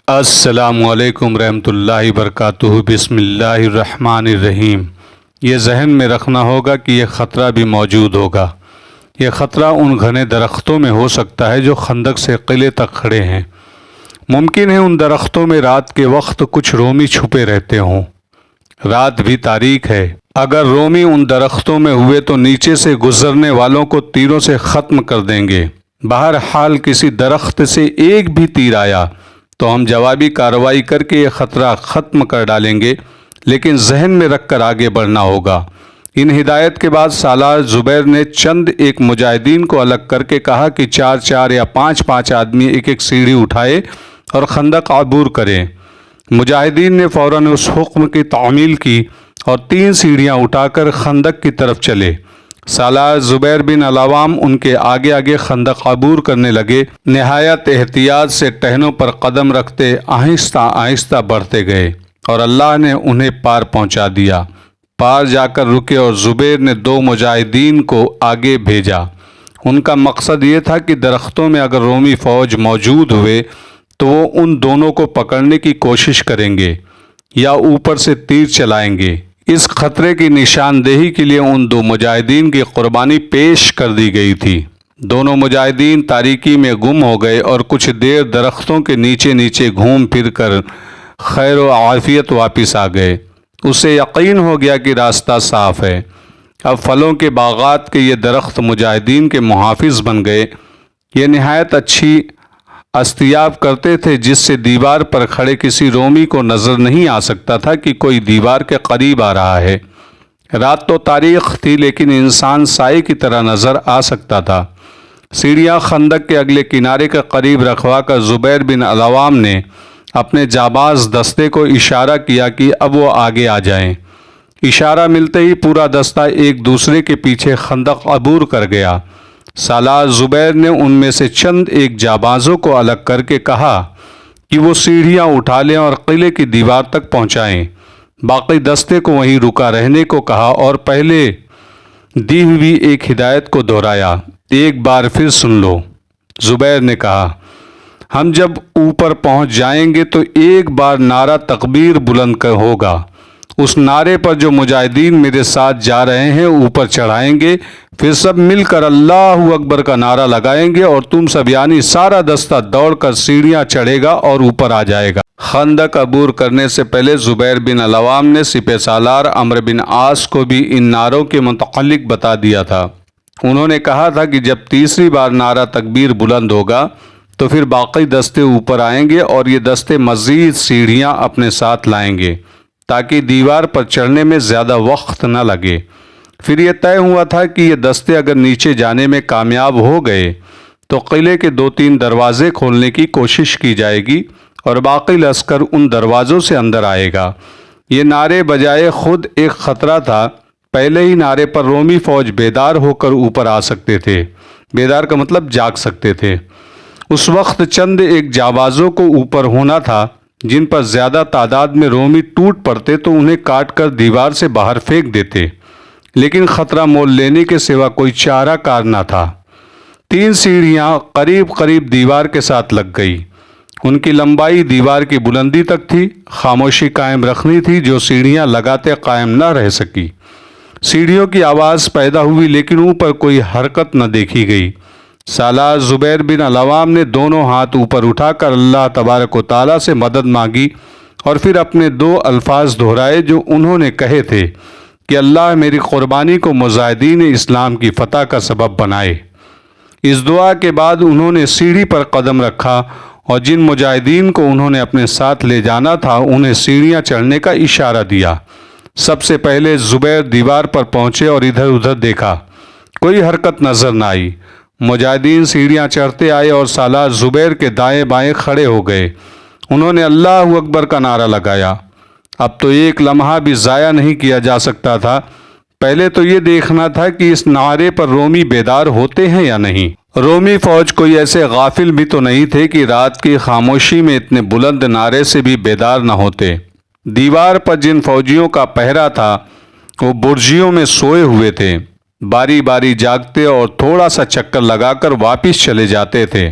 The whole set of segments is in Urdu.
السلام علیکم ورحمۃ اللہ وبرکاتہ۔ بسم اللہ الرحمن الرحیم۔ یہ ذہن میں رکھنا ہوگا کہ یہ خطرہ بھی موجود ہوگا۔ یہ خطرہ ان گھنے درختوں میں ہو سکتا ہے جو خندق سے قلعے تک کھڑے ہیں۔ ممکن ہے ان درختوں میں رات کے وقت کچھ رومی چھپے رہتے ہوں۔ رات بھی تاریک ہے۔ اگر رومی ان درختوں میں ہوئے تو نیچے سے گزرنے والوں کو تیروں سے ختم کر دیں گے۔ بہرحال کسی درخت سے ایک بھی تیر آیا تو ہم جوابی کارروائی کر کے یہ خطرہ ختم کر ڈالیں گے، لیکن ذہن میں رکھ کر آگے بڑھنا ہوگا۔ ان ہدایت کے بعد سالار زبیر نے چند ایک مجاہدین کو الگ کر کے کہا کہ 4 یا 5 آدمی ایک ایک سیڑھی اٹھائے اور خندق عبور کریں۔ مجاہدین نے فوراً اس حکم کی تعمیل کی اور 3 سیڑھیاں اٹھا کر خندق کی طرف چلے۔ سالار زبیر بن العوام ان کے آگے آگے خندق عبور کرنے لگے۔ نہایت احتیاط سے ٹہنوں پر قدم رکھتے آہستہ آہستہ بڑھتے گئے اور اللہ نے انہیں پار پہنچا دیا۔ پار جا کر رکے اور زبیر نے 2 مجاہدین کو آگے بھیجا۔ ان کا مقصد یہ تھا کہ درختوں میں اگر رومی فوج موجود ہوئے تو وہ ان دونوں کو پکڑنے کی کوشش کریں گے یا اوپر سے تیر چلائیں گے۔ اس خطرے کی نشاندہی کے لیے ان 2 مجاہدین کی قربانی پیش کر دی گئی تھی۔ دونوں مجاہدین تاریکی میں گم ہو گئے اور کچھ دیر درختوں کے نیچے نیچے گھوم پھر کر خیر و عافیت واپس آ گئے۔ اسے یقین ہو گیا کہ راستہ صاف ہے۔ اب پھلوں کے باغات کے یہ درخت مجاہدین کے محافظ بن گئے۔ یہ نہایت اچھی استیاب کرتے تھے جس سے دیوار پر کھڑے کسی رومی کو نظر نہیں آ سکتا تھا کہ کوئی دیوار کے قریب آ رہا ہے۔ رات تو تاریک تھی لیکن انسان سائے کی طرح نظر آ سکتا تھا۔ سیڑھیاں خندق کے اگلے کنارے کے قریب رکھوا کر زبیر بن العوام نے اپنے جاباز دستے کو اشارہ کیا کہ اب وہ آگے آ جائیں۔ اشارہ ملتے ہی پورا دستہ ایک دوسرے کے پیچھے خندق عبور کر گیا۔ سالار زبیر نے ان میں سے چند ایک جابازوں کو الگ کر کے کہا کہ وہ سیڑھیاں اٹھا لیں اور قلعے کی دیوار تک پہنچائیں۔ باقی دستے کو وہیں رکا رہنے کو کہا اور پہلے دی ہوئی ایک ہدایت کو دہرایا۔ ایک بار پھر سن لو، زبیر نے کہا، ہم جب اوپر پہنچ جائیں گے تو ایک بار نعرہ تکبیر بلند ہوگا۔ اس نعرے پر جو مجاہدین میرے ساتھ جا رہے ہیں اوپر چڑھائیں گے، پھر سب مل کر اللہ اکبر کا نعرہ لگائیں گے اور تم سب یعنی سارا دستہ دوڑ کر سیڑھیاں چڑھے گا اور اوپر آ جائے گا۔ خندق عبور کرنے سے پہلے زبیر بن العوام نے سپہ سالار عمرو بن عاص کو بھی ان نعروں کے متعلق بتا دیا تھا۔ انہوں نے کہا تھا کہ جب تیسری بار نعرہ تکبیر بلند ہوگا تو پھر باقی دستے اوپر آئیں گے اور یہ دستے مزید سیڑھیاں اپنے ساتھ لائیں گے تاکہ دیوار پر چڑھنے میں زیادہ وقت نہ لگے۔ پھر یہ طے ہوا تھا کہ یہ دستے اگر نیچے جانے میں کامیاب ہو گئے تو قلعے کے 2-3 دروازے کھولنے کی کوشش کی جائے گی اور باقی لشکر ان دروازوں سے اندر آئے گا۔ یہ نعرے بجائے خود ایک خطرہ تھا۔ پہلے ہی نعرے پر رومی فوج بیدار ہو کر اوپر آ سکتے تھے۔ بیدار کا مطلب جاگ سکتے تھے۔ اس وقت چند ایک جابازوں کو اوپر ہونا تھا۔ جن پر زیادہ تعداد میں رومی ٹوٹ پڑتے تو انہیں کاٹ کر دیوار سے باہر پھینک دیتے، لیکن خطرہ مول لینے کے سوا کوئی چارہ کار نہ تھا۔ 3 سیڑھیاں قریب قریب دیوار کے ساتھ لگ گئی۔ ان کی لمبائی دیوار کی بلندی تک تھی۔ خاموشی قائم رکھنی تھی جو سیڑھیاں لگاتے قائم نہ رہ سکی۔ سیڑھیوں کی آواز پیدا ہوئی لیکن اوپر کوئی حرکت نہ دیکھی گئی۔ سالار زبیر بن العوام نے دونوں ہاتھ اوپر اٹھا کر اللہ تبارک و تعالیٰ سے مدد مانگی اور پھر اپنے 2 الفاظ دہرائے جو انہوں نے کہے تھے کہ اللہ میری قربانی کو مجاہدین اسلام کی فتح کا سبب بنائے۔ اس دعا کے بعد انہوں نے سیڑھی پر قدم رکھا اور جن مجاہدین کو انہوں نے اپنے ساتھ لے جانا تھا انہیں سیڑھیاں چڑھنے کا اشارہ دیا۔ سب سے پہلے زبیر دیوار پر پہنچے اور ادھر ادھر دیکھا، کوئی حرکت نظر نہ آئی۔ مجاہدین سیڑھیاں چڑھتے آئے اور سالار زبیر کے دائیں بائیں کھڑے ہو گئے۔ انہوں نے اللہ اکبر کا نعرہ لگایا۔ اب تو ایک لمحہ بھی ضائع نہیں کیا جا سکتا تھا۔ پہلے تو یہ دیکھنا تھا کہ اس نعرے پر رومی بیدار ہوتے ہیں یا نہیں۔ رومی فوج کوئی ایسے غافل بھی تو نہیں تھے کہ رات کی خاموشی میں اتنے بلند نعرے سے بھی بیدار نہ ہوتے۔ دیوار پر جن فوجیوں کا پہرا تھا وہ برجیوں میں سوئے ہوئے تھے، باری باری جاگتے اور تھوڑا سا چکر لگا کر واپس چلے جاتے تھے۔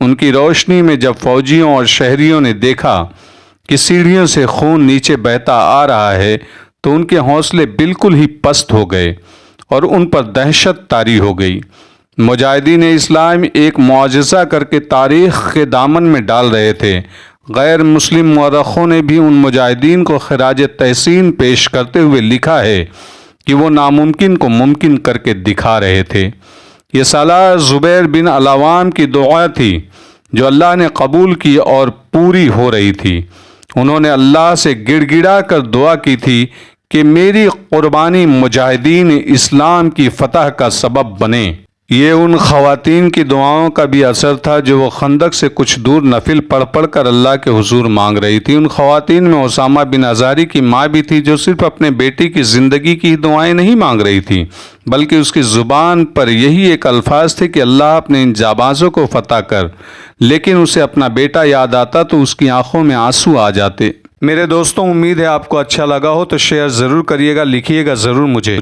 ان کی روشنی میں جب فوجیوں اور شہریوں نے دیکھا کہ سیڑھیوں سے خون نیچے بہتا آ رہا ہے تو ان کے حوصلے بالکل ہی پست ہو گئے اور ان پر دہشت طاری ہو گئی۔ مجاہدین اسلام ایک معجزہ کر کے تاریخ کے دامن میں ڈال رہے تھے۔ غیر مسلم مورخوں نے بھی ان مجاہدین کو خراج تحسین پیش کرتے ہوئے لکھا ہے کہ وہ ناممکن کو ممکن کر کے دکھا رہے تھے۔ یہ سالار زبیر بن العوام کی دعا تھی جو اللہ نے قبول کی اور پوری ہو رہی تھی۔ انہوں نے اللہ سے گڑ گڑا کر دعا کی تھی کہ میری قربانی مجاہدین اسلام کی فتح کا سبب بنے۔ یہ ان خواتین کی دعاؤں کا بھی اثر تھا جو وہ خندق سے کچھ دور نفل پڑھ پڑھ کر اللہ کے حضور مانگ رہی تھی۔ ان خواتین میں اسامہ بن ازاری کی ماں بھی تھی جو صرف اپنے بیٹی کی زندگی کی دعائیں نہیں مانگ رہی تھی بلکہ اس کی زبان پر یہی ایک الفاظ تھے کہ اللہ اپنے ان جانبازوں کو فتح کر، لیکن اسے اپنا بیٹا یاد آتا تو اس کی آنکھوں میں آنسو آ جاتے۔ میرے دوستوں، امید ہے آپ کو اچھا لگا ہو تو شیئر ضرور کریے گا، لکھیے گا ضرور مجھے۔